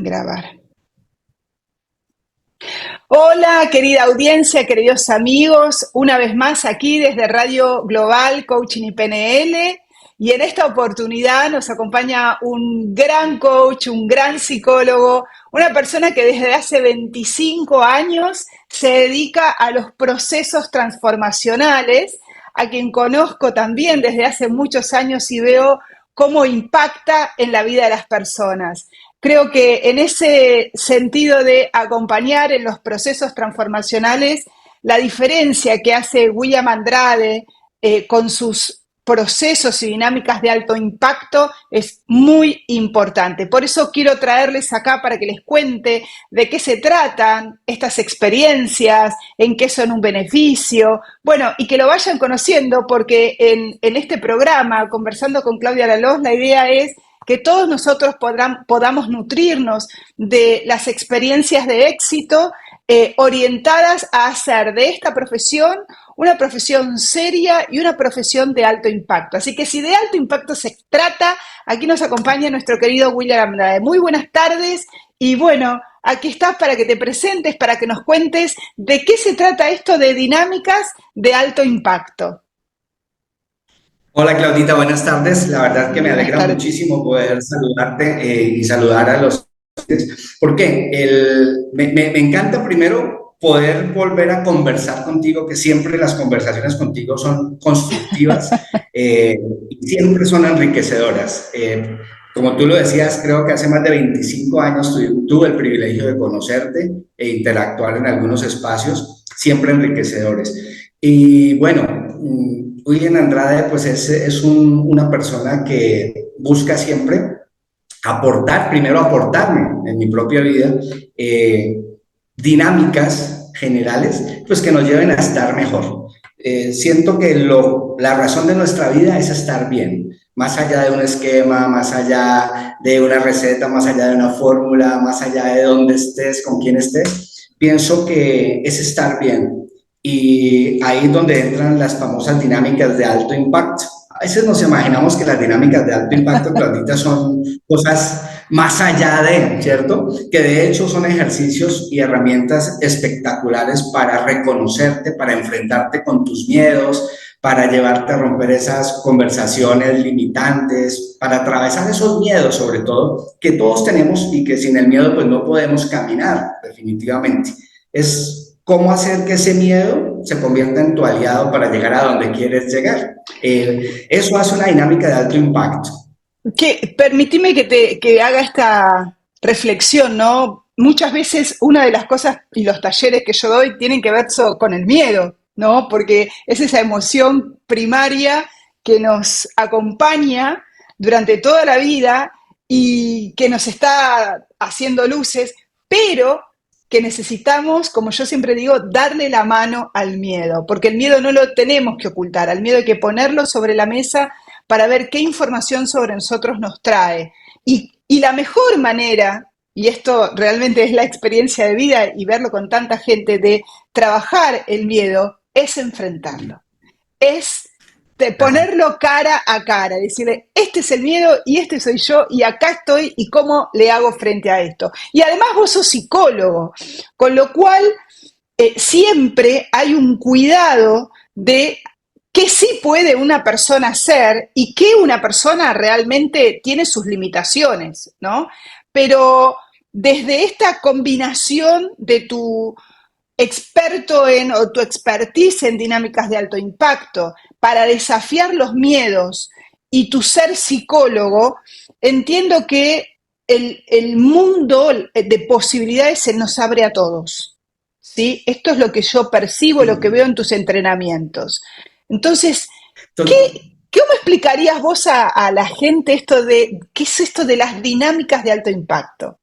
Grabar. Hola, querida audiencia, queridos amigos, una vez más aquí desde Radio Global Coaching y PNL. Y en esta oportunidad nos acompaña un gran coach, un gran psicólogo, una persona que desde hace 25 años se dedica a los procesos transformacionales, a quien conozco también desde hace muchos años y veo cómo impacta en la vida de las personas. Creo que en ese sentido de acompañar en los procesos transformacionales, la diferencia que hace William Andrade con sus procesos y dinámicas de alto impacto es muy importante. Por eso quiero traerles acá para que les cuente de qué se tratan estas experiencias, en qué son un beneficio, bueno, y que lo vayan conociendo porque en este programa, conversando con Claudia Laloz, la idea es que todos nosotros podamos nutrirnos de las experiencias de éxito orientadas a hacer de esta profesión una profesión seria y una profesión de alto impacto. Así que si de alto impacto se trata, aquí nos acompaña nuestro querido William Andrade. Muy buenas tardes y bueno, aquí estás para que te presentes, para que nos cuentes de qué se trata esto de dinámicas de alto impacto. Hola Claudita, buenas tardes. La verdad que me Buenas alegra tardes. muchísimo poder saludarte y saludar a los... ¿Por qué? Me encanta primero poder volver a conversar contigo, que siempre las conversaciones contigo son constructivas y siempre son enriquecedoras. Como tú lo decías, creo que hace más de 25 años tuve el privilegio de conocerte e interactuar en algunos espacios, siempre enriquecedores. Y bueno, William Andrade pues una persona que busca siempre aportar, primero aportarme en mi propia vida dinámicas generales pues que nos lleven a estar mejor. Siento que la razón de nuestra vida es estar bien, más allá de un esquema, más allá de una receta, más allá de una fórmula, más allá de dónde estés, con quién estés, pienso que es estar bien. Y ahí es donde entran las famosas dinámicas de alto impacto. A veces nos imaginamos que las dinámicas de alto impacto, Claudita, son cosas más allá de, ¿cierto? Que de hecho son ejercicios y herramientas espectaculares para reconocerte, para enfrentarte con tus miedos, para llevarte a romper esas conversaciones limitantes, para atravesar esos miedos sobre todo, que todos tenemos y que sin el miedo pues no podemos caminar definitivamente. Es cómo hacer que ese miedo se convierta en tu aliado para llegar a donde quieres llegar. Eso hace una dinámica de alto impacto. Permitime que haga esta reflexión, ¿no? Muchas veces una de las cosas y los talleres que yo doy tienen que ver con el miedo, ¿no? Porque es esa emoción primaria que nos acompaña durante toda la vida y que nos está haciendo luces, pero que necesitamos, como yo siempre digo, darle la mano al miedo, porque el miedo no lo tenemos que ocultar, al miedo hay que ponerlo sobre la mesa para ver qué información sobre nosotros nos trae. Y la mejor manera, y esto realmente es la experiencia de vida y verlo con tanta gente, de trabajar el miedo, es enfrentarlo. Es de ponerlo cara a cara, decirle, este es el miedo y este soy yo y acá estoy y cómo le hago frente a esto. Y además vos sos psicólogo, con lo cual siempre hay un cuidado de qué sí puede una persona hacer y qué una persona realmente tiene sus limitaciones, ¿no? Pero desde esta combinación de tu experto en o tu expertise en dinámicas de alto impacto para desafiar los miedos y tu ser psicólogo, entiendo que el mundo de posibilidades se nos abre a todos. ¿Sí? Esto es lo que yo percibo, lo que Sí. veo en tus entrenamientos. Entonces, ¿cómo explicarías vos a la gente esto de qué es esto de las dinámicas de alto impacto?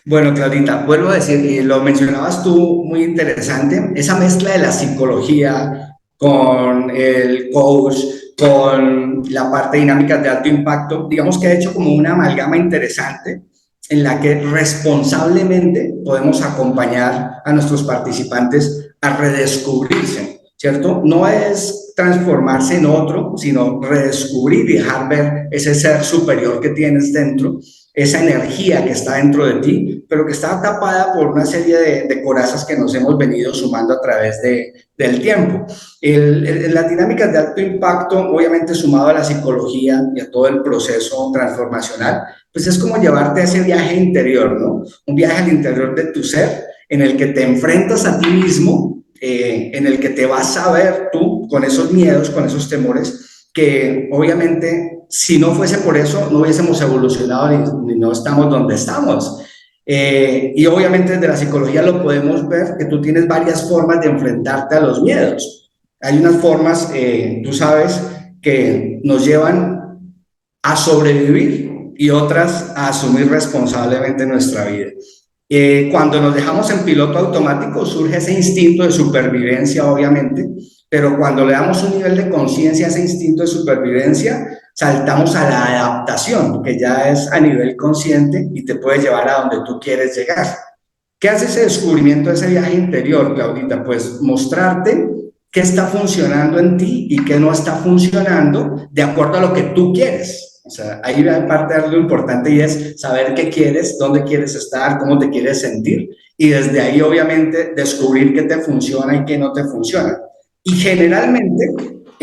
Bueno, Claudita, vuelvo a decir, y lo mencionabas tú muy interesante, esa mezcla de la psicología con el coach, con la parte dinámica de alto impacto, digamos que ha hecho como una amalgama interesante en la que responsablemente podemos acompañar a nuestros participantes a redescubrirse, ¿cierto? No es transformarse en otro, sino redescubrir y dejar ver ese ser superior que tienes dentro esa energía que está dentro de ti, pero que está tapada por una serie de corazas que nos hemos venido sumando a través del tiempo. Las dinámicas de alto impacto, obviamente sumado a la psicología y a todo el proceso transformacional, pues es como llevarte a ese viaje interior, ¿no? Un viaje al interior de tu ser, en el que te enfrentas a ti mismo, en el que te vas a ver tú con esos miedos, con esos temores, que obviamente si no fuese por eso no hubiésemos evolucionado ni no estamos donde estamos. Y obviamente desde la psicología lo podemos ver, que tú tienes varias formas de enfrentarte a los miedos. Hay unas formas, tú sabes, que nos llevan a sobrevivir y otras a asumir responsablemente nuestra vida. Cuando nos dejamos en piloto automático surge ese instinto de supervivencia, obviamente, pero cuando le damos un nivel de conciencia a ese instinto de supervivencia, saltamos a la adaptación, que ya es a nivel consciente y te puede llevar a donde tú quieres llegar. ¿Qué hace ese descubrimiento de ese viaje interior, Claudita? Pues mostrarte qué está funcionando en ti y qué no está funcionando de acuerdo a lo que tú quieres. O sea, ahí va parte de algo importante y es saber qué quieres, dónde quieres estar, cómo te quieres sentir y desde ahí obviamente descubrir qué te funciona y qué no te funciona. Y generalmente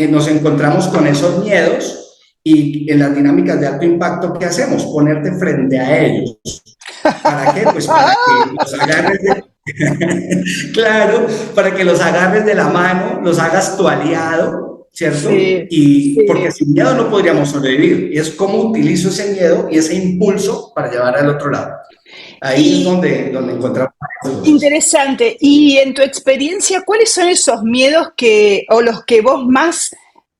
nos encontramos con esos miedos y en las dinámicas de alto impacto, ¿qué hacemos? Ponerte frente a ellos. ¿Para qué? Pues para que los agarres de... claro, para que los agarres de la mano, los hagas tu aliado, ¿cierto? Sí, Y porque sí. sin miedo no podríamos sobrevivir. Y es cómo utilizo ese miedo y ese impulso para llevar al otro lado. Ahí es Y donde encontramos varias cosas. interesante. Y en tu experiencia, ¿cuáles son esos miedos o los que vos más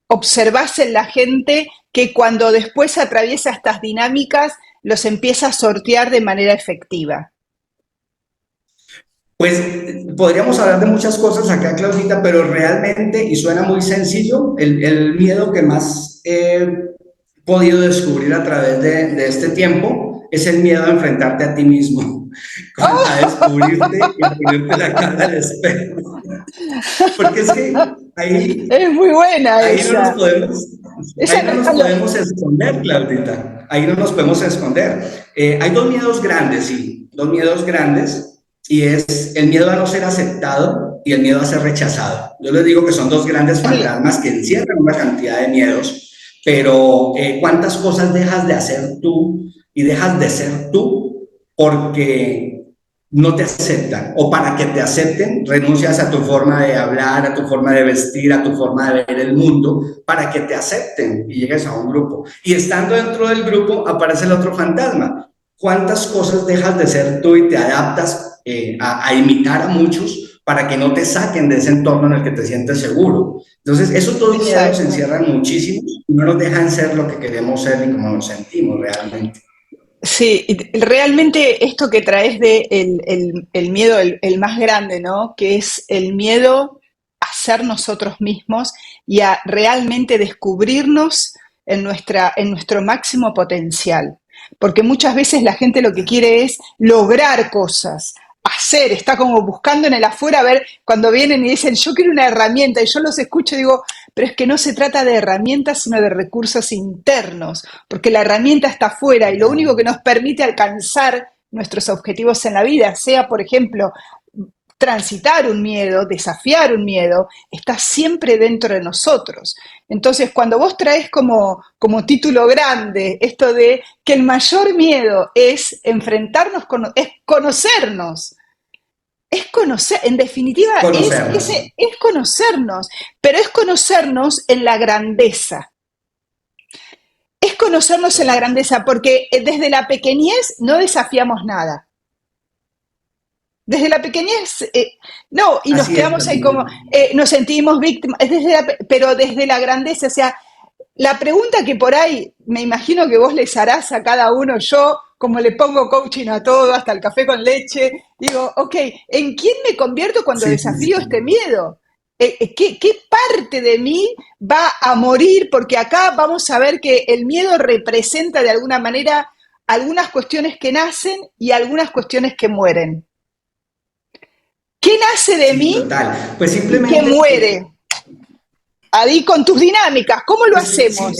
observás en la gente que cuando después atraviesa estas dinámicas los empieza a sortear de manera efectiva? Pues podríamos hablar de muchas cosas acá, Claudita, pero realmente, y suena muy sencillo, el miedo que más he podido descubrir a través de este tiempo es el miedo a enfrentarte a ti mismo, a descubrirte y a ponerte la cara al espejo. Porque es que Es muy buena ahí no nos esa. podemos, Esa ahí no no, nos podemos esconder, Claudita. Ahí no nos podemos esconder. Hay dos miedos grandes, sí, dos miedos grandes, y es el miedo a no ser aceptado y el miedo a ser rechazado. Yo les digo que son dos grandes fantasmas que encierran una cantidad de miedos, pero ¿cuántas cosas dejas de hacer tú y dejas de ser tú porque no te aceptan, o para que te acepten, renuncias a tu forma de hablar, a tu forma de vestir, a tu forma de ver el mundo, para que te acepten y llegues a un grupo? Y estando dentro del grupo aparece el otro fantasma. ¿Cuántas cosas dejas de ser tú y te adaptas a imitar a muchos para que no te saquen de ese entorno en el que te sientes seguro? Entonces, esos dos miedos se exacto. encierran muchísimo y no nos dejan ser lo que queremos ser ni como nos sentimos realmente. Sí, y realmente esto que traes de el miedo, el más grande, ¿no? Que es el miedo a ser nosotros mismos y a realmente descubrirnos en nuestro máximo potencial. Porque muchas veces la gente lo que quiere es lograr cosas, hacer, está como buscando en el afuera a ver cuando vienen y dicen, yo quiero una herramienta, y yo los escucho y digo, pero es que no se trata de herramientas, sino de recursos internos, porque la herramienta está afuera y lo único que nos permite alcanzar nuestros objetivos en la vida, sea, por ejemplo, transitar un miedo, desafiar un miedo, está siempre dentro de nosotros. Entonces, cuando vos traes como título grande esto de que el mayor miedo es enfrentarnos es conocernos, es conocer, en definitiva, Conocernos. es conocernos, pero es conocernos en la grandeza. Es conocernos en la Correcto. grandeza, porque desde la pequeñez no desafiamos nada. Desde la pequeñez, no, y nos Así es, quedamos ahí Claudita. como, nos sentimos víctimas, pero desde la grandeza, o sea, la pregunta que por ahí me imagino que vos les harás a cada uno, yo como le pongo coaching a todo, hasta el café con leche, digo, ok, ¿en quién me convierto cuando Sí, sí, desafío este sí. miedo? ¿Qué parte de mí va a morir? Porque acá vamos a ver que el miedo representa de alguna manera algunas cuestiones que nacen y algunas cuestiones que mueren. ¿Qué nace de Sí, mí total. Pues y qué simplemente, muere? Ahí con tus dinámicas, ¿cómo lo pues sí, hacemos?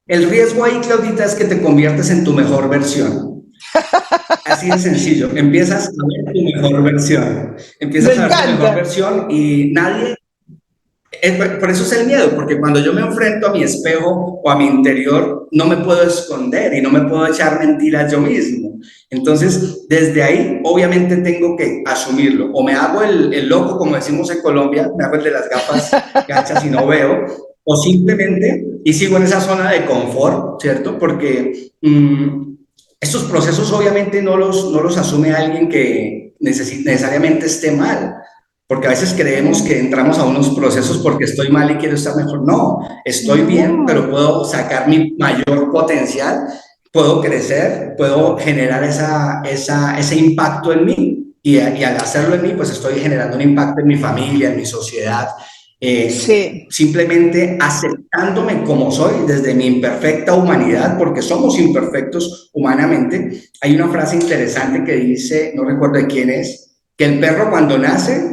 El riesgo ahí, Claudita, es que te conviertes en tu mejor versión. Así de sencillo. Empiezas a ver tu mejor versión. Me Empiezas a ver tu mejor encanta. versión y nadie. Por eso es el miedo, porque cuando yo me enfrento a mi espejo o a mi interior, no me puedo esconder y no me puedo echar mentiras yo mismo. Entonces, desde ahí, obviamente tengo que asumirlo. O me hago el loco, como decimos en Colombia, me hago el de las gafas gachas y no veo, o simplemente, y sigo en esa zona de confort, ¿cierto? Porque estos procesos obviamente no los asume alguien que necesariamente esté mal, porque a veces creemos Mm, que entramos a unos procesos porque estoy mal y quiero estar mejor. No, estoy bien, pero no, puedo sacar mi mayor potencial, puedo crecer, puedo generar ese impacto en mí y al hacerlo en mí, pues estoy generando un impacto en mi familia, en mi sociedad, sí, simplemente aceptándome como soy desde mi imperfecta humanidad, porque somos imperfectos humanamente. Hay una frase interesante que dice, no recuerdo de quién es, que el perro cuando nace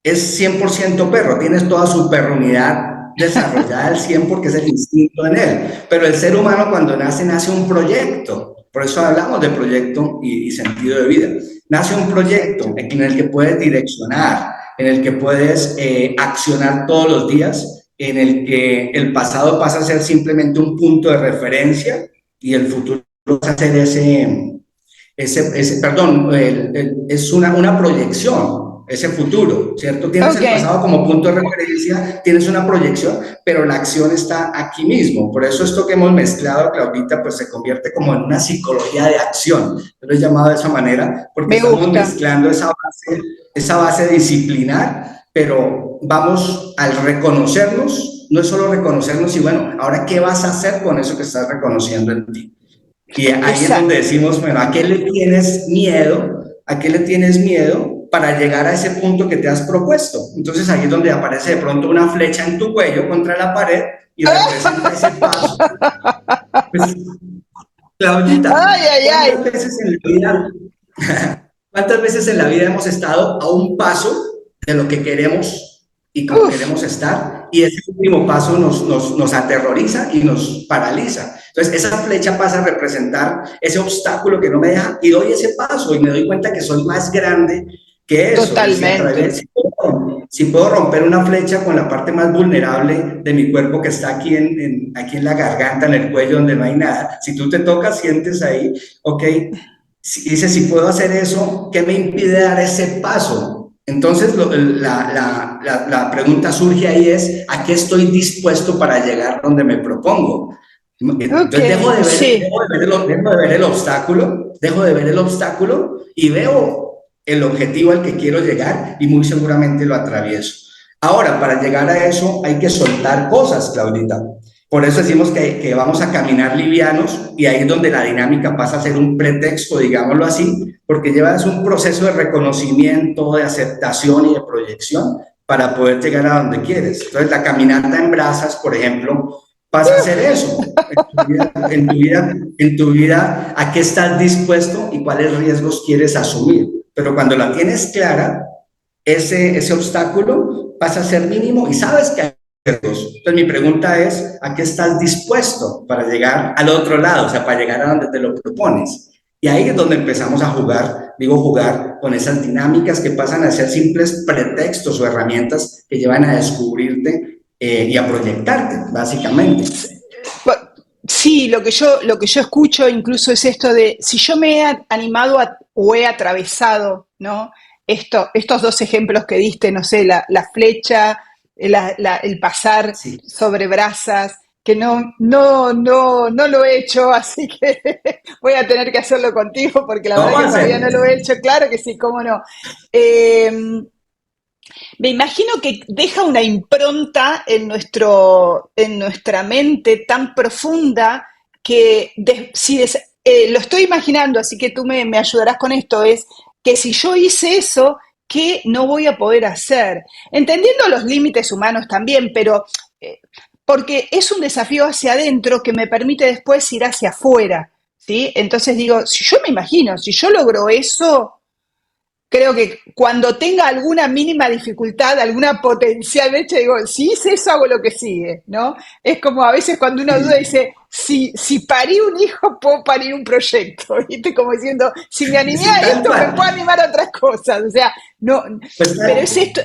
es 100% perro, tienes toda su perronidad desarrollada al 100 porque es el instinto en él, pero el ser humano cuando nace, nace un proyecto, por eso hablamos de proyecto y sentido de vida, nace un proyecto perfecto. en el que puedes direccionar, en el que puedes accionar todos los días, en el que el pasado pasa a ser simplemente un punto de referencia y el futuro pasa a ser perdón, es una proyección, ese futuro, ¿cierto? Tienes Ok, el pasado como punto de referencia, tienes una proyección, pero la acción está aquí mismo. Por eso esto que hemos mezclado, Claudita, pues se convierte como en una psicología de acción. Yo lo he llamado de esa manera porque me estamos gusta. mezclando esa base disciplinar, pero vamos al reconocernos, no es solo reconocernos y bueno, ahora ¿qué vas a hacer con eso que estás reconociendo en ti? Y ahí es donde Exacto. decimos, bueno, ¿a qué le tienes miedo? ¿A qué le tienes miedo para llegar a ese punto que te has propuesto? Entonces ahí es donde aparece de pronto una flecha en tu cuello contra la pared y representa ese paso. Pues, Claudita, Ay, ay, ¿cuántas ay. veces en la vida, cuántas veces en la vida hemos estado a un paso de lo que queremos y como Uf, queremos estar? Y ese último paso nos aterroriza y nos paraliza. Entonces, esa flecha pasa a representar ese obstáculo que no me deja y doy ese paso y me doy cuenta que soy más grande que eso. Y si a través, totalmente. si puedo romper una flecha con la parte más vulnerable de mi cuerpo que está aquí en la garganta, en el cuello, donde no hay nada, si tú te tocas, sientes ahí, ok, dice, si puedo hacer eso, ¿qué me impide dar ese paso? Entonces, la pregunta surge ahí es, ¿a qué estoy dispuesto para llegar donde me propongo? Ok, Entonces sí, dejo de ver el obstáculo, dejo de ver el obstáculo y veo el objetivo al que quiero llegar y muy seguramente lo atravieso. Ahora, para llegar a eso hay que soltar cosas, Claudita. Por eso decimos que vamos a caminar livianos y ahí es donde la dinámica pasa a ser un pretexto, digámoslo así, porque llevas un proceso de reconocimiento, de aceptación y de proyección para poder llegar a donde quieres. Entonces, la caminata en brasas, por ejemplo, pasa a ser eso. En tu vida, ¿a qué estás dispuesto y cuáles riesgos quieres asumir? Pero cuando la tienes clara, ese obstáculo pasa a ser mínimo y sabes que hay riesgos. Entonces mi pregunta es, ¿a qué estás dispuesto para llegar al otro lado? O sea, para llegar a donde te lo propones. Y ahí es donde empezamos a jugar, digo jugar, con esas dinámicas que pasan a ser simples pretextos o herramientas que llevan a descubrirte y a proyectarte, básicamente. sí, lo que yo escucho incluso es esto de si yo me he animado o he atravesado, ¿no? Estos dos ejemplos que diste, no sé, la flecha, el pasar Sí. sobre brasas, que no lo he hecho, así que voy a tener que hacerlo contigo porque la verdad Vamos a que todavía no hacer. lo he hecho. Claro que sí, cómo no. Eh, Me imagino que deja una impronta en nuestra mente tan profunda que lo estoy imaginando, así que tú me ayudarás con esto, es que si yo hice eso, ¿qué no voy a poder hacer? Entendiendo los límites humanos también, pero eh, porque es un desafío hacia adentro que me permite después ir hacia afuera, ¿sí? Entonces digo, si yo me imagino, si yo logro eso, creo que cuando tenga alguna mínima dificultad, alguna potencial brecha, digo, si hice eso, hago lo que sigue, ¿no? Es como a veces cuando uno duda dice, si parí un hijo, puedo parir un proyecto, ¿viste? Como diciendo, si me animé Sí, a tal esto, me cual. puedo animar a otras cosas. O sea, no, Pues pero es claro, esto,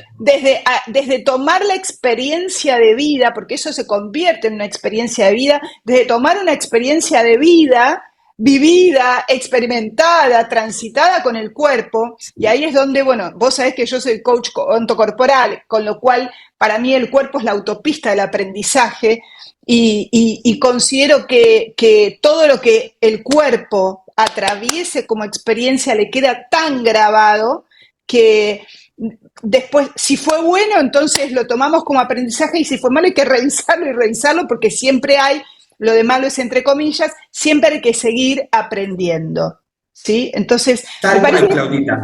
desde tomar la experiencia de vida, porque eso se convierte en una experiencia de vida, desde tomar una experiencia de vida, vivida, experimentada, transitada con el cuerpo, y ahí es donde, bueno, vos sabés que yo soy coach ontocorporal, con lo cual para mí el cuerpo es la autopista del aprendizaje, y considero que todo lo que el cuerpo atraviese como experiencia le queda tan grabado que después, si fue bueno, entonces lo tomamos como aprendizaje y si fue malo hay que revisarlo y revisarlo porque siempre hay, lo de malo es entre comillas, siempre hay que seguir aprendiendo. ¿Sí? Entonces, me tal parece cual, que Claudita.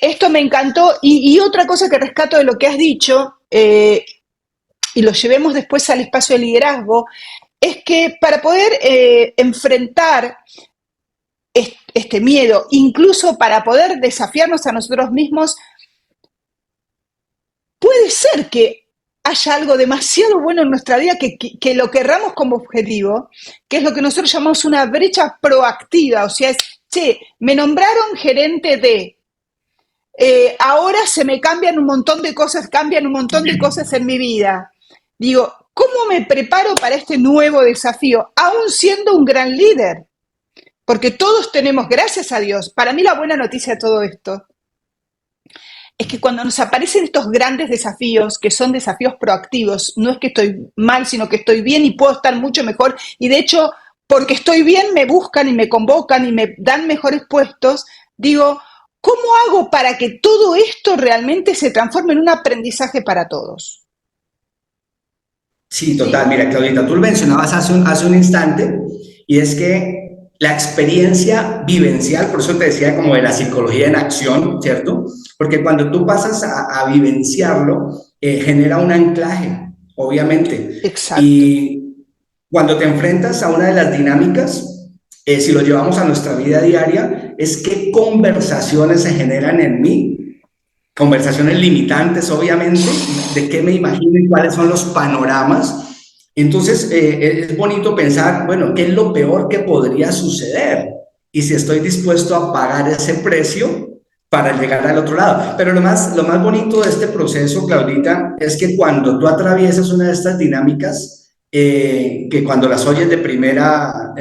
esto me encantó y otra cosa que rescato de lo que has dicho, y lo llevemos después al espacio de liderazgo, es que para poder enfrentar este miedo, incluso para poder desafiarnos a nosotros mismos, puede ser que haya algo demasiado bueno en nuestra vida que lo querramos como objetivo, que es lo que nosotros llamamos una brecha proactiva, o sea, es, che, me nombraron gerente de, ahora se me cambian un montón de cosas en mi vida. Digo, ¿cómo me preparo para este nuevo desafío? Aún siendo un gran líder, porque todos tenemos, gracias a Dios, para mí la buena noticia de todo esto es que cuando nos aparecen estos grandes desafíos, que son desafíos proactivos, no es que estoy mal, sino que estoy bien y puedo estar mucho mejor, y de hecho, porque estoy bien, me buscan y me convocan y me dan mejores puestos, digo, ¿cómo hago para que todo esto realmente se transforme en un aprendizaje para todos? Sí, total. ¿Sí? Mira, Claudita, tú lo mencionabas hace un instante, y es que la experiencia vivencial, por eso te decía como de la psicología en acción, ¿cierto? Porque cuando tú pasas a vivenciarlo, genera un anclaje, obviamente. Exacto. Y cuando te enfrentas a una de las dinámicas, si lo llevamos a nuestra vida diaria, es qué conversaciones se generan en mí, conversaciones limitantes, obviamente, de qué me imagino y cuáles son los panoramas. Entonces, es bonito pensar, bueno, ¿qué es lo peor que podría suceder? Y si estoy dispuesto a pagar ese precio para llegar al otro lado. Pero lo más bonito de este proceso, Claudita, es que cuando tú atraviesas una de estas dinámicas, que cuando las oyes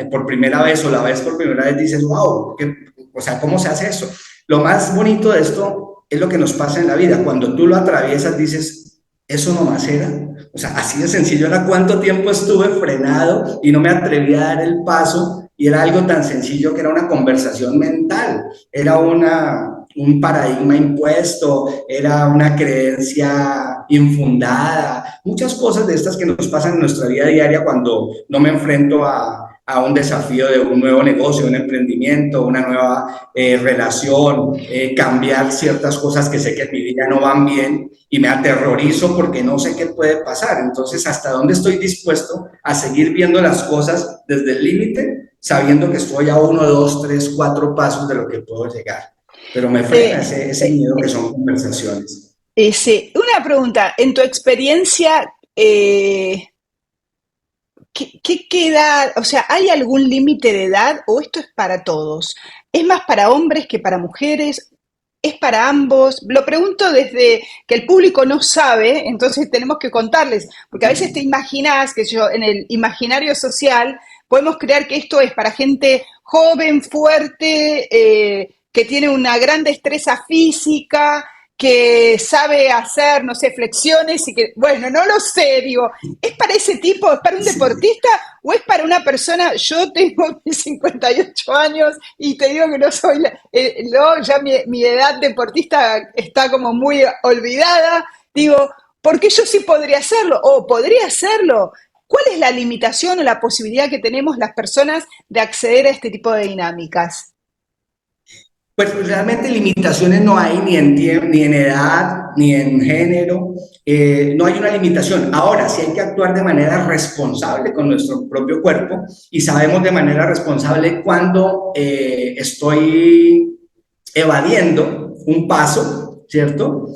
por primera vez o la ves por primera vez, dices, wow, o sea, ¿cómo se hace eso? Lo más bonito de esto es lo que nos pasa en la vida. Cuando tú lo atraviesas, dices, eso nomás era. O sea, así de sencillo era. Cuánto tiempo estuve frenado y no me atreví a dar el paso. Y era algo tan sencillo que era una conversación mental. Era un paradigma impuesto, era una creencia infundada. Muchas cosas de estas que nos pasan en nuestra vida diaria cuando no me enfrento a un desafío de un nuevo negocio, un emprendimiento, una nueva relación, cambiar ciertas cosas que sé que en mi vida no van bien y me aterrorizo porque no sé qué puede pasar. Entonces, ¿hasta dónde estoy dispuesto a seguir viendo las cosas desde el límite, sabiendo que estoy a uno, dos, tres, cuatro pasos de lo que puedo llegar? Pero me frena Eh, ese eh, miedo que son conversaciones. sí. Una pregunta, en tu experiencia, ¿qué edad? O sea, ¿hay algún límite de edad o esto es para todos? ¿Es más para hombres que para mujeres? ¿Es para ambos? Lo pregunto desde que el público no sabe, entonces tenemos que contarles, porque a veces te imaginas que yo en el imaginario social podemos creer que esto es para gente joven, fuerte, que tiene una gran destreza física, que sabe hacer, no sé, flexiones y que, bueno, no lo sé, digo, ¿es para ese tipo? ¿Es para un Sí. deportista? ¿O es para una persona? Yo tengo mis 58 años y te digo que no soy, no, ya mi edad deportista está como muy olvidada. Digo, porque yo sí podría hacerlo, o podría hacerlo. ¿Cuál es la limitación o la posibilidad que tenemos las personas de acceder a este tipo de dinámicas? Pues realmente limitaciones no hay ni en edad, ni en género, no hay una limitación. Ahora, sí hay que actuar de manera responsable con nuestro propio cuerpo y sabemos de manera responsable cuando estoy evadiendo un paso, ¿cierto?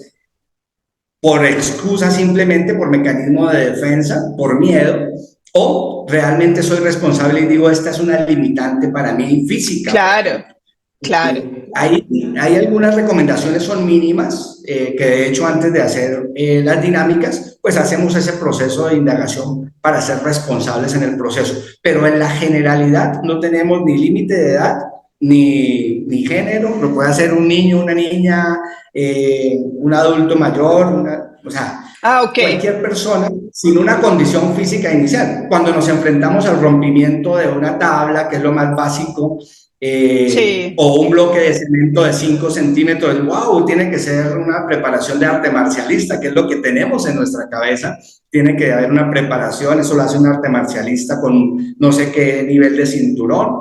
Por excusa simplemente, por mecanismo de defensa, por miedo, o realmente soy responsable y digo, esta es una limitante para mí física, por Claro, ejemplo. claro. Hay algunas recomendaciones, son mínimas, que de hecho antes de hacer las dinámicas, pues hacemos ese proceso de indagación para ser responsables en el proceso. Pero en la generalidad no tenemos ni límite de edad, ni género, lo puede hacer un niño, una niña, un adulto mayor, o sea, Ah, ok. cualquier persona sin una condición física inicial. Cuando nos enfrentamos al rompimiento de una tabla, que es lo más básico, Sí, o un bloque de cemento de 5 centímetros, wow, tiene que ser una preparación de arte marcialista, que es lo que tenemos en nuestra cabeza. Tiene que haber una preparación, eso lo hace un arte marcialista con no sé qué nivel de cinturón.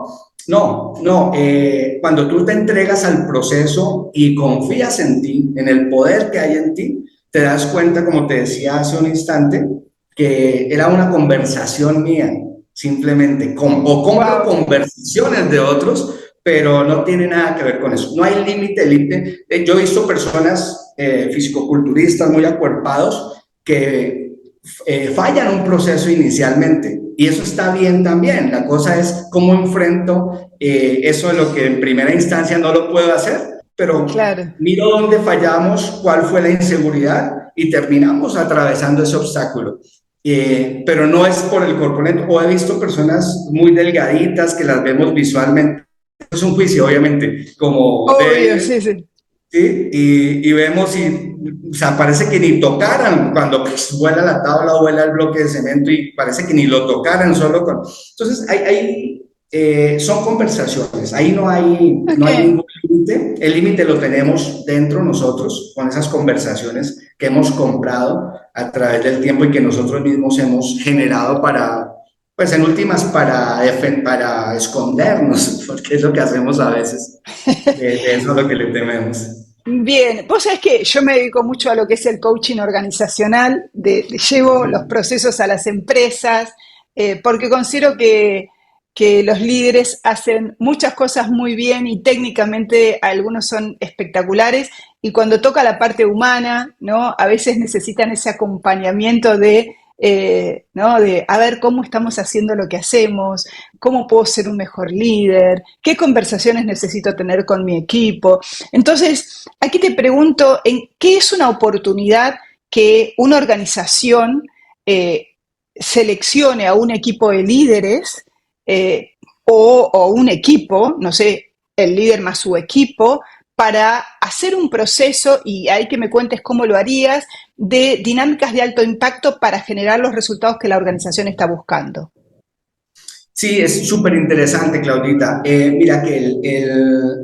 No, no, cuando tú te entregas al proceso y confías en ti, en el poder que hay en ti, te das cuenta, como te decía hace un instante, que era una conversación mía, simplemente, o compro wow. conversaciones de otros, pero no tiene nada que ver con eso. No hay límite, límite. Yo he visto personas fisicoculturistas muy acuerpados que fallan un proceso inicialmente. Y eso está bien también. La cosa es cómo enfrento eso de lo que en primera instancia no lo puedo hacer, pero Claro. miro dónde fallamos, cuál fue la inseguridad y terminamos atravesando ese obstáculo. Pero no es por el corpulento. O he visto personas muy delgaditas que las vemos visualmente. Es un juicio, obviamente, como Obvio, débiles, sí, sí. ¿sí? Y vemos y, o sea, parece que ni tocaran cuando pues, vuela la tabla o vuela el bloque de cemento y parece que ni lo tocaran solo con... Entonces, son conversaciones, ahí no hay Ok. ningún límite, el límite lo tenemos dentro nosotros, con esas conversaciones que hemos comprado a través del tiempo y que nosotros mismos hemos generado para, pues en últimas, para escondernos, porque es lo que hacemos a veces, de eso es lo que le tememos. Bien, vos sabés que yo me dedico mucho a lo que es el coaching organizacional, llevo los procesos a las empresas, porque considero que los líderes hacen muchas cosas muy bien y técnicamente algunos son espectaculares, y cuando toca la parte humana, ¿no? A veces necesitan ese acompañamiento ¿no? De a ver cómo estamos haciendo lo que hacemos, cómo puedo ser un mejor líder, qué conversaciones necesito tener con mi equipo. Entonces, aquí te pregunto, ¿en qué es una oportunidad que una organización seleccione a un equipo de líderes o un equipo, no sé, el líder más su equipo, para hacer un proceso, y ahí que me cuentes cómo lo harías, de dinámicas de alto impacto para generar los resultados que la organización está buscando? Sí, es súper interesante, Claudita. Mira que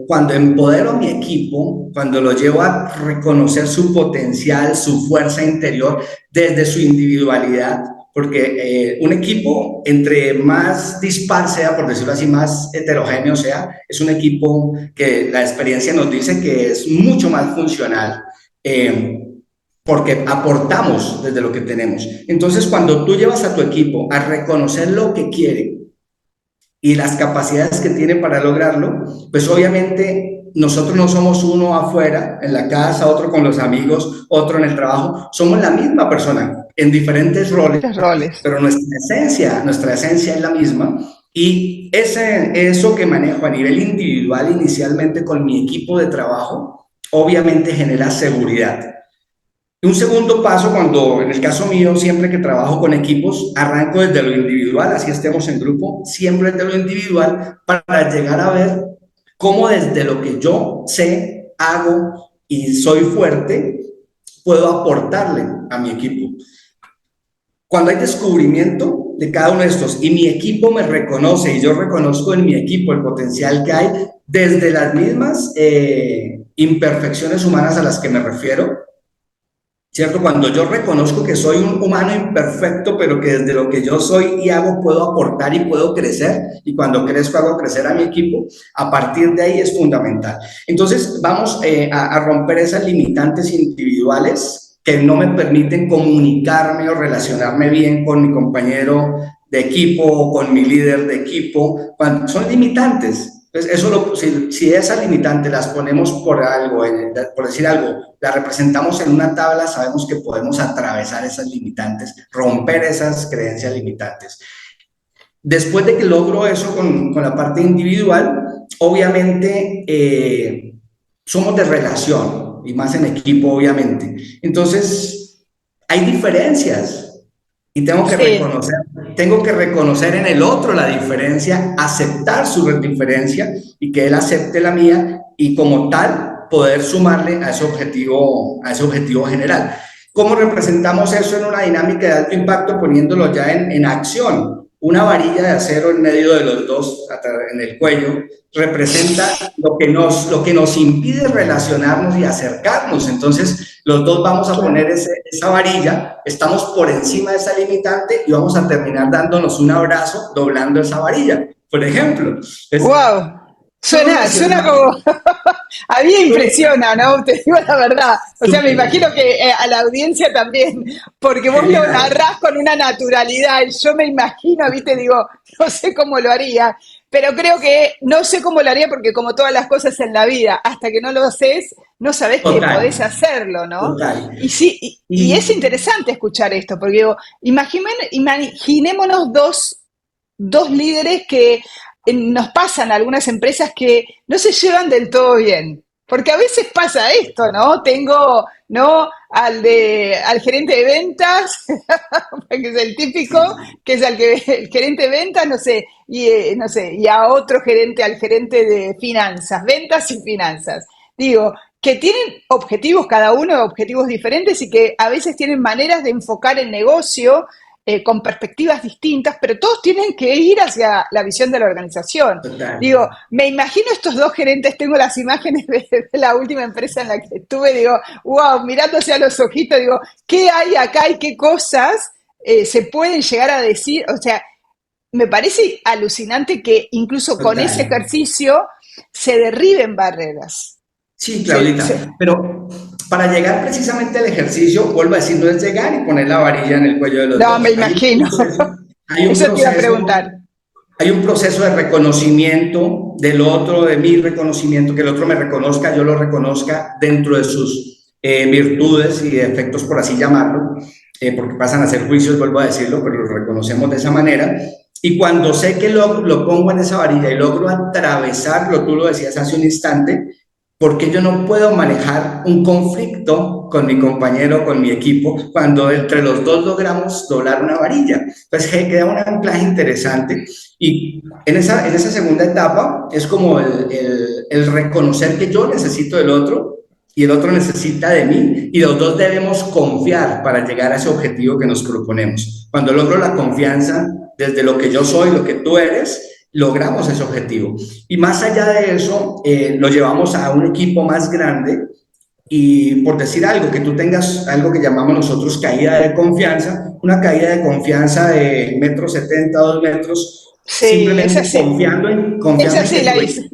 cuando empodero a mi equipo, cuando lo llevo a reconocer su potencial, su fuerza interior desde su individualidad, porque un equipo, entre más dispar sea, por decirlo así, más heterogéneo sea, es un equipo que la experiencia nos dice que es mucho más funcional. Porque aportamos desde lo que tenemos. Entonces, cuando tú llevas a tu equipo a reconocer lo que quiere, y las capacidades que tiene para lograrlo, pues obviamente nosotros no somos uno afuera, en la casa, otro con los amigos, otro en el trabajo, somos la misma persona en diferentes roles, Los roles. pero nuestra esencia es la misma. Y eso que manejo a nivel individual inicialmente con mi equipo de trabajo, obviamente genera seguridad. Un segundo paso, cuando en el caso mío, siempre que trabajo con equipos, arranco desde lo individual, así estemos en grupo, siempre desde lo individual, para llegar a ver cómo desde lo que yo sé, hago y soy fuerte, puedo aportarle a mi equipo. Cuando hay descubrimiento de cada uno de estos y mi equipo me reconoce y yo reconozco en mi equipo el potencial que hay, desde las mismas imperfecciones humanas a las que me refiero, ¿cierto? Cuando yo reconozco que soy un humano imperfecto, pero que desde lo que yo soy y hago puedo aportar y puedo crecer, y cuando crezco hago crecer a mi equipo, a partir de ahí es fundamental. Entonces vamos a romper esas limitantes individuales que no me permiten comunicarme o relacionarme bien con mi compañero de equipo o con mi líder de equipo. Son limitantes, Entonces, si esas limitantes las ponemos por algo, por decir algo, las representamos en una tabla, sabemos que podemos atravesar esas limitantes, romper esas creencias limitantes. Después de que logro eso con la parte individual, obviamente somos de relación y más en equipo, obviamente. Entonces, hay diferencias y Sí, tengo que reconocer en el otro la diferencia, aceptar su diferencia y que él acepte la mía y como tal poder sumarle a ese objetivo general. ¿Cómo representamos eso en una dinámica de alto impacto poniéndolo ya en acción? Una varilla de acero en medio de los dos, en el cuello, representa lo que nos impide relacionarnos y acercarnos. Entonces, los dos vamos a poner claro. esa varilla, estamos por encima de esa limitante y vamos a terminar dándonos un abrazo doblando esa varilla. Por ejemplo, es Wow, solo suena mencionar, como, a mí me impresiona, ¿no? Te digo la verdad. O sea, me súper imagino que a la audiencia también, porque vos lo genial, narrás con una naturalidad y yo me imagino, viste, digo, no sé cómo lo haría, pero creo que no sé cómo lo haría porque como todas las cosas en la vida, hasta que no lo haces, no sabés que podés total, hacerlo, ¿no? total. Y sí, y es Y interesante escuchar esto, porque digo, imaginémonos dos líderes que nos pasan a algunas empresas que no se llevan del todo bien. Porque a veces pasa esto, ¿no? Tengo, ¿no? Al gerente de ventas, que es el típico, sí, que es el gerente de ventas, no sé, no sé, y a otro gerente, al gerente de finanzas, ventas y finanzas. Digo, que tienen objetivos cada uno, objetivos diferentes y que a veces tienen maneras de enfocar el negocio con perspectivas distintas, pero todos tienen que ir hacia la visión de la organización. Digo, total. me imagino estos dos gerentes, tengo las imágenes de la última empresa en la que estuve, digo, wow, mirándose a los ojitos, digo, ¿qué hay acá y qué cosas se pueden llegar a decir? O sea, me parece alucinante que incluso con ese Total. ejercicio se derriben barreras. Sí, Claudita, pero para llegar precisamente al ejercicio, vuelvo a decir, no es llegar y poner la varilla en el cuello de los no, me dos. imagino. Hay un Eso te iba a proceso, preguntar. hay un proceso de reconocimiento del otro, de mi reconocimiento, que el otro me reconozca, yo lo reconozca dentro de sus virtudes y defectos, por así llamarlo, porque pasan a ser juicios, vuelvo a decirlo, pero lo reconocemos de esa manera. Y cuando sé que lo pongo en esa varilla y logro atravesarlo, tú lo decías hace un instante, porque yo no puedo manejar un conflicto con mi compañero, con mi equipo, cuando entre los dos logramos doblar una varilla. Entonces queda un anclaje interesante y en esa segunda etapa es como el reconocer que yo necesito del otro y el otro necesita de mí y los dos debemos confiar para llegar a ese objetivo que nos proponemos. Cuando logro la confianza desde lo que yo soy, lo que tú eres, logramos ese objetivo. Y más allá de eso, lo llevamos a un equipo más grande y por decir algo, que tú tengas algo que llamamos nosotros caída de confianza, una caída de confianza de 1,70 m, 2 metros, Sí, simplemente esa confiando en sí que la hice.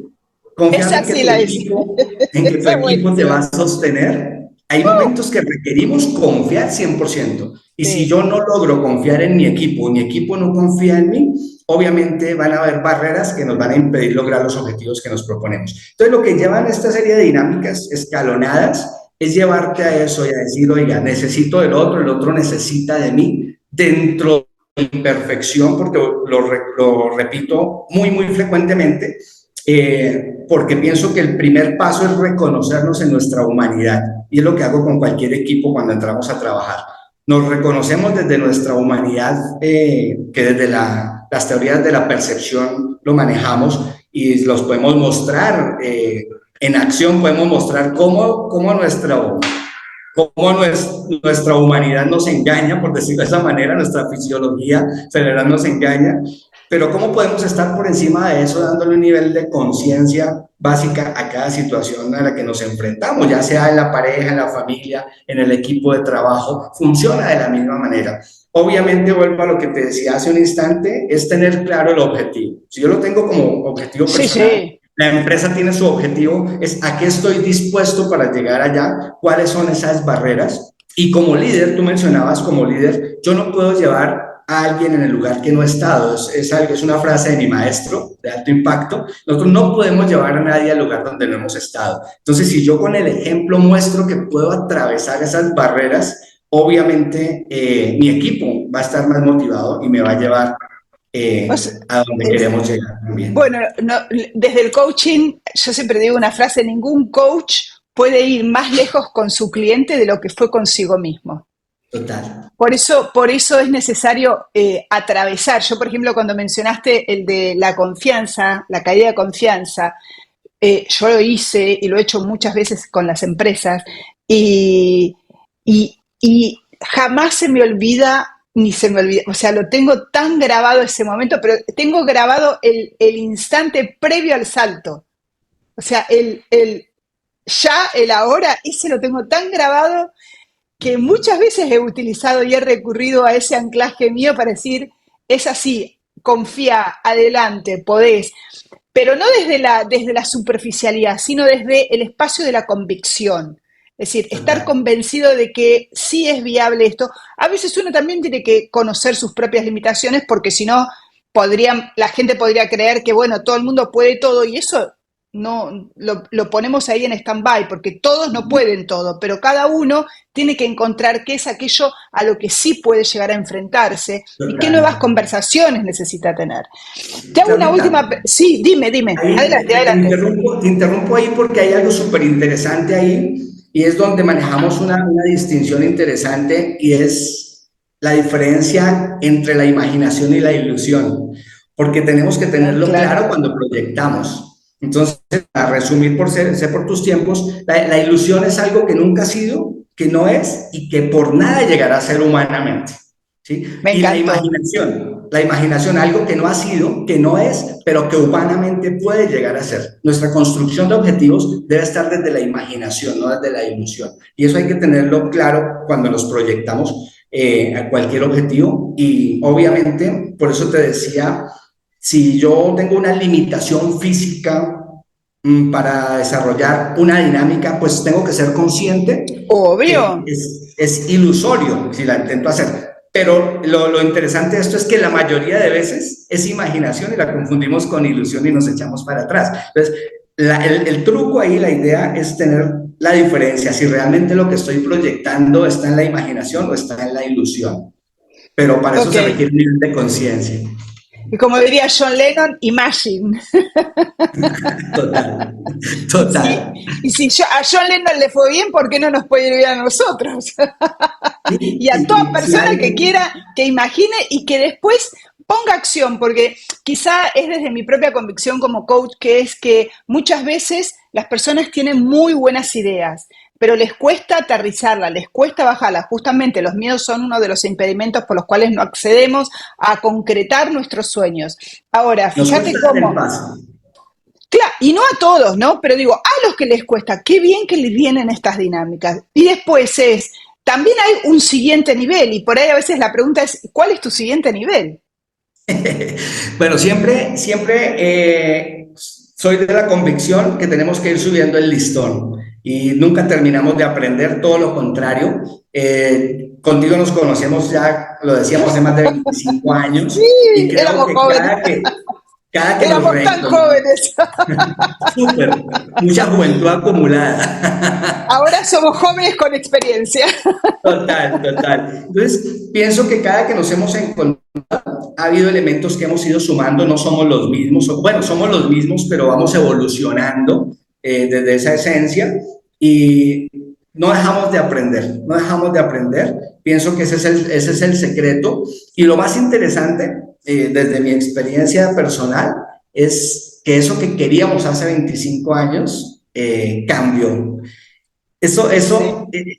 Esa sí la hice. tu Esa es equipo te va buenísima. a sostener. Hay momentos que requerimos confiar 100%. Y si Sí. yo no logro confiar en mi equipo no confía en mí, obviamente van a haber barreras que nos van a impedir lograr los objetivos que nos proponemos. Entonces, lo que llevan esta serie de dinámicas escalonadas es llevarte a eso y a decir, oiga, necesito del otro, el otro necesita de mí, dentro de mi imperfección, porque lo repito muy, muy frecuentemente, porque pienso que el primer paso es reconocernos en nuestra humanidad, y es lo que hago con cualquier equipo cuando entramos a trabajar. Nos reconocemos desde nuestra humanidad, que desde las teorías de la percepción lo manejamos y los podemos mostrar en acción, podemos mostrar cómo nuestra humanidad nos engaña, por decirlo de esa manera, nuestra fisiología cerebral nos engaña, pero cómo podemos estar por encima de eso dándole un nivel de conciencia básica a cada situación a la que nos enfrentamos, ya sea en la pareja, en la familia, en el equipo de trabajo, funciona de la misma manera. Obviamente, vuelvo a lo que te decía hace un instante, es tener claro el objetivo. Si yo lo tengo como objetivo Sí, personal, sí. la empresa tiene su objetivo, es a qué estoy dispuesto para llegar allá, cuáles son esas barreras. Y como líder, tú mencionabas como líder, yo no puedo llevar a alguien en el lugar que no ha estado. Es una frase de mi maestro de alto impacto. Nosotros no podemos llevar a nadie al lugar donde no hemos estado. Entonces, si yo con el ejemplo muestro que puedo atravesar esas barreras, obviamente mi equipo va a estar más motivado y me va a llevar O sea, a donde queremos llegar también. bueno, desde el coaching, yo siempre digo una frase, ningún coach puede ir más lejos con su cliente de lo que fue consigo mismo. Total. Por eso es necesario atravesar. Yo, por ejemplo, cuando mencionaste el de la confianza, la caída de confianza, yo lo hice y lo he hecho muchas veces con las empresas y, y jamás se me olvida, ni se me olvida, o sea, lo tengo tan grabado ese momento, pero tengo grabado el instante previo al salto. O sea, el ahora, ese lo tengo tan grabado que muchas veces he utilizado y he recurrido a ese anclaje mío para decir, es así, confía, adelante, podés, pero no desde la superficialidad, sino desde el espacio de la convicción. Es decir, estar Total. convencido de que sí es viable esto. A veces uno también tiene que conocer sus propias limitaciones porque si no, la gente podría creer que, bueno, todo el mundo puede todo y eso no lo ponemos ahí en stand-by porque todos no pueden todo, pero cada uno tiene que encontrar qué es aquello a lo que sí puede llegar a enfrentarse y qué nuevas Total. conversaciones necesita tener. Te hago una Clarita, última. Sí, dime. ahí Adelante, adelante. te interrumpo ahí porque hay algo súper interesante ahí y es donde manejamos una distinción interesante y es la diferencia entre la imaginación y la ilusión, porque tenemos que Ah, tenerlo claro. claro cuando proyectamos. Entonces, a resumir sé por tus tiempos, la ilusión es algo que nunca ha sido, que no es y que por nada llegará a ser humanamente. ¿Sí? Me Y encantó. la imaginación, algo que no ha sido, que no es, pero que humanamente puede llegar a ser. Nuestra construcción de objetivos debe estar desde la imaginación, no desde la ilusión. Y eso hay que tenerlo claro cuando nos proyectamos a cualquier objetivo. Y obviamente, por eso te decía, si yo tengo una limitación física para desarrollar una dinámica, pues tengo que ser consciente que Obvio. es ilusorio si la intento hacer. Pero lo interesante de esto es que la mayoría de veces es imaginación y la confundimos con ilusión y nos echamos para atrás. Entonces, el truco ahí, la idea es tener la diferencia, si realmente lo que estoy proyectando está en la imaginación o está en la ilusión. Pero para eso Ok. se requiere un nivel de conciencia. Y como diría John Lennon, imagine. Total, Y si, total. a John Lennon le fue bien, ¿por qué no nos puede ir bien a nosotros? Y a toda Si persona que alguien, quiera, que imagine y que después ponga acción, porque quizá es desde mi propia convicción como coach, que es que muchas veces las personas tienen muy buenas ideas, pero les cuesta aterrizarla, les cuesta bajarla. Justamente los miedos son uno de los impedimentos por los cuales no accedemos a concretar nuestros sueños. Ahora, nos fíjate cuesta dar el cómo. paso. Claro, y no a todos, ¿no? Pero digo, a los que les cuesta, qué bien que les vienen estas dinámicas. Y después también hay un siguiente nivel, y por ahí a veces la pregunta es, ¿cuál es tu siguiente nivel? Bueno, siempre soy de la convicción que tenemos que ir subiendo el listón y nunca terminamos de aprender, todo lo contrario. Contigo nos conocemos ya, lo decíamos, hace más de 25 años y Sí, creo éramos que jóvenes, cada que nos éramos tan jóvenes. súper, mucha juventud acumulada. Ahora somos jóvenes con experiencia. Total, total. Entonces, pienso que cada que nos hemos encontrado, ha habido elementos que hemos ido sumando, no somos los mismos, bueno, somos los mismos, pero vamos evolucionando desde esa esencia y no dejamos de aprender, no dejamos de aprender. Pienso que ese es el secreto. Y lo más interesante, desde mi experiencia personal, es que eso que queríamos hace 25 años cambió. Sí.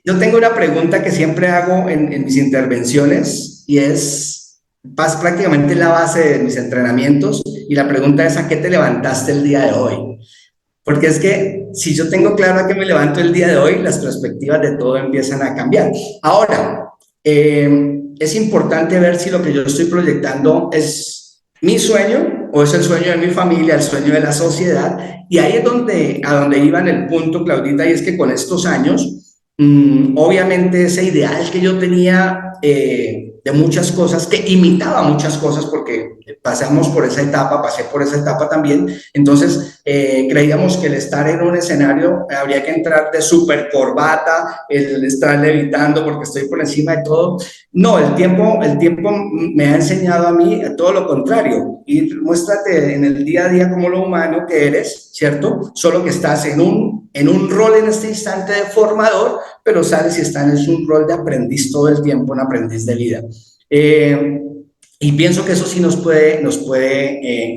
Yo tengo una pregunta que siempre hago en mis intervenciones y prácticamente la base de mis entrenamientos y la pregunta es ¿a qué te levantaste el día de hoy? Porque es que si yo tengo claro a qué me levanto el día de hoy, las perspectivas de todo empiezan a cambiar. Ahora, es importante ver si lo que yo estoy proyectando es mi sueño o es el sueño de mi familia, el sueño de la sociedad. Y ahí es a donde iba en el punto, Claudita, y es que con estos años, obviamente ese ideal que yo tenía de muchas cosas, que imitaba muchas cosas porque pasamos por esa etapa, pasé por esa etapa también. Entonces creíamos que el estar en un escenario habría que entrar de súper corbata, el estar levitando porque estoy por encima de todo. No, el tiempo me ha enseñado a mí todo lo contrario. Y muéstrate en el día a día como lo humano que eres, ¿cierto? Solo que estás en un rol en este instante de formador, pero sabes si estás en un rol de aprendiz todo el tiempo, un aprendiz de vida. Eh, y pienso que eso sí nos puede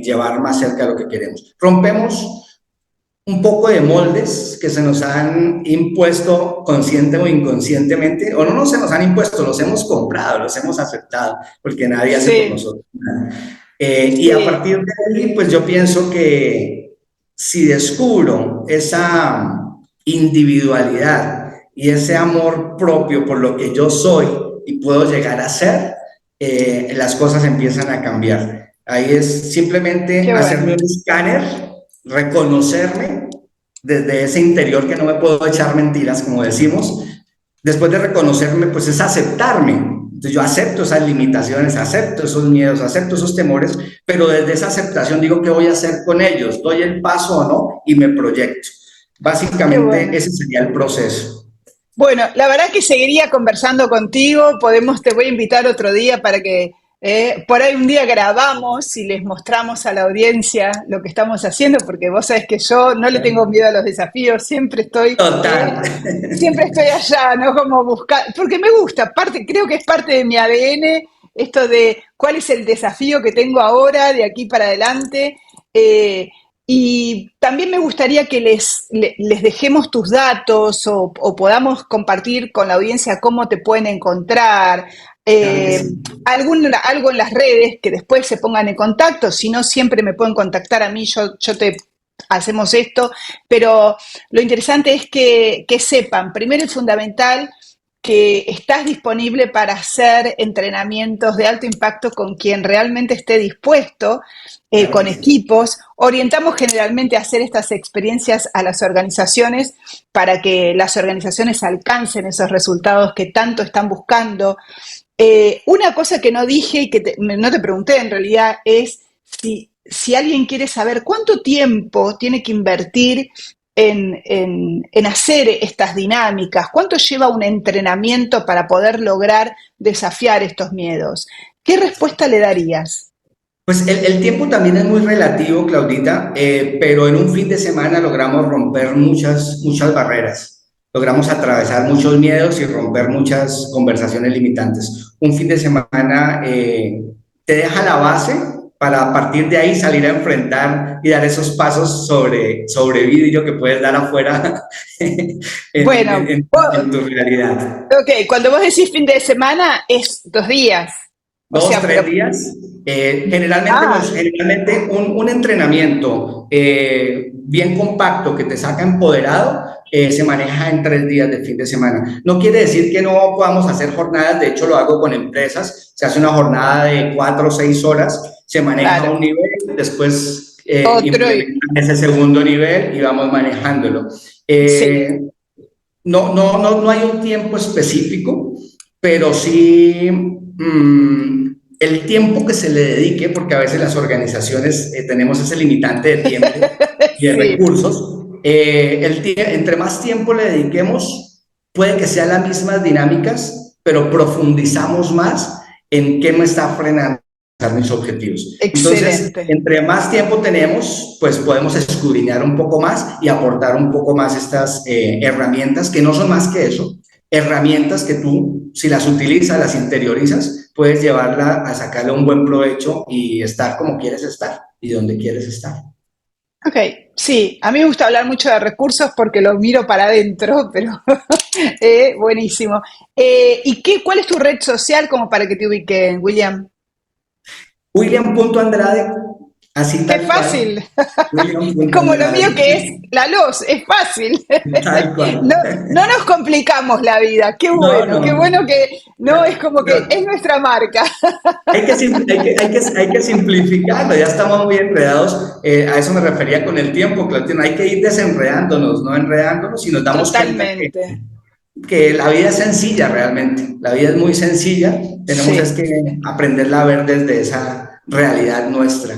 llevar más cerca de lo que queremos. Rompemos un poco de moldes que se nos han impuesto consciente o inconscientemente, o no se nos han impuesto, los hemos comprado, los hemos aceptado, porque nadie hace por Sí, nosotros nada. Y a sí. partir de ahí, pues yo pienso que si descubro esa individualidad y ese amor propio por lo que yo soy y puedo llegar a ser, las cosas empiezan a cambiar. Ahí es simplemente Qué hacerme bueno. un escáner, reconocerme desde ese interior que no me puedo echar mentiras, como decimos. Después de reconocerme, pues es aceptarme. Entonces yo acepto esas limitaciones, acepto esos miedos, acepto esos temores, pero desde esa aceptación digo qué voy a hacer con ellos, doy el paso o no y me proyecto. Qué Básicamente bueno. ese sería el proceso. Bueno, la verdad que seguiría conversando contigo. Te voy a invitar otro día para que por ahí un día grabamos y les mostramos a la audiencia lo que estamos haciendo, porque vos sabés que yo no le tengo miedo a los desafíos, Total. siempre estoy allá, ¿no? Como buscar, porque me gusta, creo que es parte de mi ADN esto de cuál es el desafío que tengo ahora, de aquí para adelante. eh, y también me gustaría que les dejemos tus datos o podamos compartir con la audiencia cómo te pueden encontrar, Claro que eh, sí. algo en las redes que después se pongan en contacto. Si no, siempre me pueden contactar a mí, yo te hacemos esto, pero lo interesante es que sepan, primero y fundamental, que estás disponible para hacer entrenamientos de alto impacto con quien realmente esté dispuesto, Claro con que sí. equipos. Orientamos generalmente a hacer estas experiencias a las organizaciones para que las organizaciones alcancen esos resultados que tanto están buscando. Una cosa que no dije y que no te pregunté en realidad es si alguien quiere saber cuánto tiempo tiene que invertir en hacer estas dinámicas, cuánto lleva un entrenamiento para poder lograr desafiar estos miedos. ¿Qué respuesta le darías? Pues el tiempo también es muy relativo, Claudita, pero en un fin de semana logramos romper muchas barreras, logramos atravesar muchos miedos y romper muchas conversaciones limitantes. Un fin de semana te deja la base para a partir de ahí salir a enfrentar y dar esos pasos sobre vidrio que puedes dar afuera Bueno, en tu realidad. ok, cuando vos decís fin de semana es 2 días. O Dos, sea, tres pero... días. Ah, Generalmente un entrenamiento bien compacto que te saca empoderado se maneja en 3 días de fin de semana. No quiere decir que no podamos hacer jornadas, de hecho lo hago con empresas, se hace una jornada de 4 o 6 horas, se maneja un claro. nivel, después Otro, implementan ese segundo nivel y vamos manejándolo. sí, Eh, no hay un tiempo específico, pero sí el tiempo que se le dedique, porque a veces las organizaciones tenemos ese limitante de tiempo y de sí, recursos, entre más tiempo le dediquemos, puede que sean las mismas dinámicas, pero profundizamos más en qué me está frenando mis objetivos. Entonces, excelente. entre más tiempo tenemos, pues podemos escudriñar un poco más y aportar un poco más estas herramientas, que no son más que eso, herramientas que tú, si las utilizas, las interiorizas, puedes llevarla a sacarle un buen provecho y estar como quieres estar y donde quieres estar. Ok, sí, a mí me gusta hablar mucho de recursos porque lo miro para adentro, pero buenísimo. ¿Cuál es tu red social como para que te ubiquen, William? William.Andrade, así ¡Qué tal cual. fácil! Es como lo mío que es William.Andrade, la luz, es fácil. tal No, cual. no nos complicamos la vida. No, Qué no. bueno que no es como que es Pero nuestra marca. hay que simplificarlo, ya estamos muy enredados. A eso me refería con el tiempo, Claudio. Hay que ir desenredándonos, no enredándonos, y nos damos cuenta que Totalmente. que la vida es sencilla realmente, la vida es muy sencilla, tenemos es Sí. que aprenderla a ver desde esa realidad nuestra,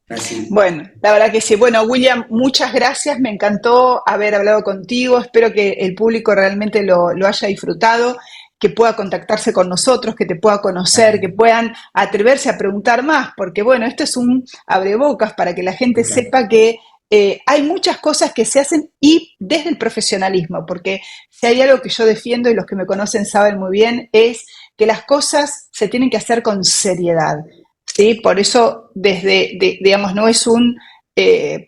así. Bueno, la verdad que sí. Bueno, William, muchas gracias. Me encantó haber hablado contigo. Espero que el público realmente lo haya disfrutado, que pueda contactarse con nosotros, que te pueda conocer, que puedan atreverse a preguntar más, porque bueno, esto es un abrebocas para que la gente sepa que hay muchas cosas que se hacen y desde el profesionalismo, porque si hay algo que yo defiendo y los que me conocen saben muy bien, es que las cosas se tienen que hacer con seriedad. ¿Sí? Por eso, digamos, no es un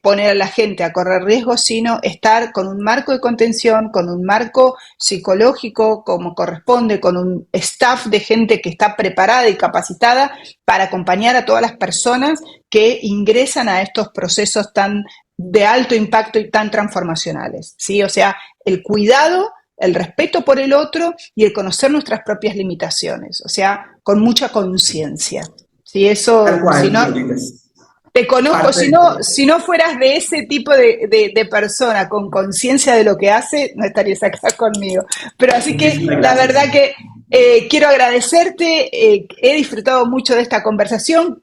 poner a la gente a correr riesgos, sino estar con un marco de contención, con un marco psicológico como corresponde, con un staff de gente que está preparada y capacitada para acompañar a todas las personas que ingresan a estos procesos tan de alto impacto y tan transformacionales, ¿sí? O sea, el cuidado, el respeto por el otro y el conocer nuestras propias limitaciones, o sea, con mucha conciencia. Si Tal eso, si cual, no, Clauditas. te conozco, Parte si no fueras de ese tipo de persona con conciencia de lo que hace, no estarías acá conmigo. Pero así que muchísimas la verdad gracias. que quiero agradecerte, he disfrutado mucho de esta conversación.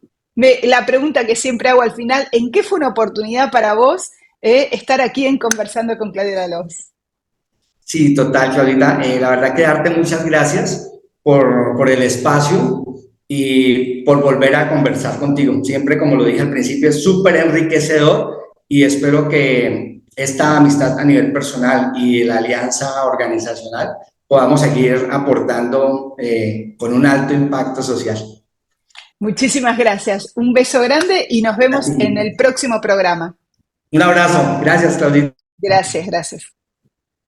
La pregunta que siempre hago al final, ¿en qué fue una oportunidad para vos estar aquí en Conversando con Claudia Dalos? Sí, total, Claudita. La verdad que darte muchas gracias por el espacio y por volver a conversar contigo. Siempre, como lo dije al principio, es súper enriquecedor y espero que esta amistad a nivel personal y la alianza organizacional podamos seguir aportando con un alto impacto social. Muchísimas gracias. Un beso grande y nos A vemos ti. en el próximo programa. Un abrazo. Gracias, Claudita. Gracias, gracias.